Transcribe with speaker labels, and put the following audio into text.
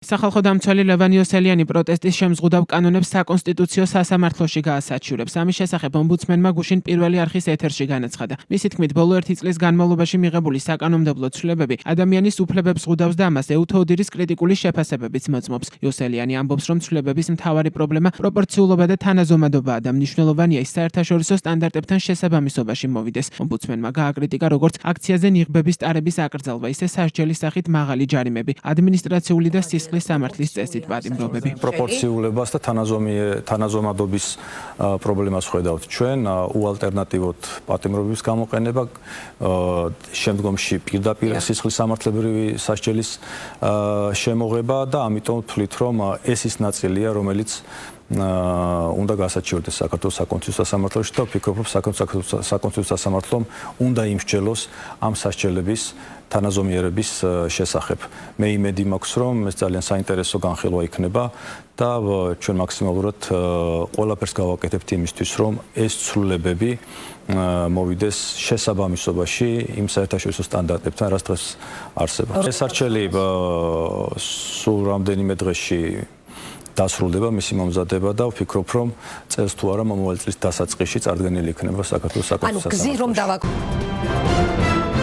Speaker 1: სახალხო დამცველი ლევან იოსელიანი პროტესტის შემზღუდავ კანონებს საკონსტიტუციო სასამართლოში გაასაჩივრებს. ამის შესახებ ომბუდსმენმა გუშინ პირველი არხის ეთერში განაცხადა. მისი თქმით, ბოლო 1 წლის განმავლობაში მიღებული საკანონმდებლო ცვლილებები ადამიანის უფლებებს ზღუდავს და ამას ეუთოუდირის კრიტიკული შეფასებებიც მოწმობს. იოსელიანი ამბობს, რომ ცვლილებების მთავარი პრობლემა პროპორციულობა და თანაზომადობაა და მნიშვნელოვანია ის საერთაშორისო სტანდარტებთან შესაბამისობაში მოვიდეს. ომბუდსმენმა გააკრიტიკა როგორც აქციაზე ნიღბების ტარების აკრძალვა, ისე სასჯელის სახით მაღალი ჯარიმები, ადმინისტრაციული და სისხლის სამართლის წესით პატიმრობები.
Speaker 2: პროპორციულებას და თანაზომადობის პრობლემას ხედავთ ჩვენ, უალტერნატივოდ პატიმრობების გამოყენება, შემდგომში პირდაპირ სისხლის სამართლებრივი სასჯელის შემოღება და ამიტომ ვთვლით, რომ ეს ის ნაწილია, რომელიც უნდა გასაჩივრდეს საქართველოს საკონსტიტუციო სასამართლოში და ვფიქრობ, რომ საკონსტიტუციო სასამართლომ უნდა იმსჯელოს ამ სასჯელების თანაზომიერების შესახებ. მე იმედი მაქვს, რომ ეს ძალიან საინტერესო განხილვა იქნება და ჩვენ მაქსიმალურად ყველაფერს გავაკეთებთ იმისთვის, რომ ეს ცვლილებები მოვიდეს შესაბამისობაში იმ საერთაშორისო სტანდარტებთან, რაც დღეს არსებობს. ეს არჩელი სულ რამდენიმე დღეში დასრულდება მისი მომზადება და ვფიქრობ, რომ წელს თუ არა მომავალ წლის დასაწყისში წარდგენილი იქნება საქართველოს საკონსტიტუციო სასამართლოში.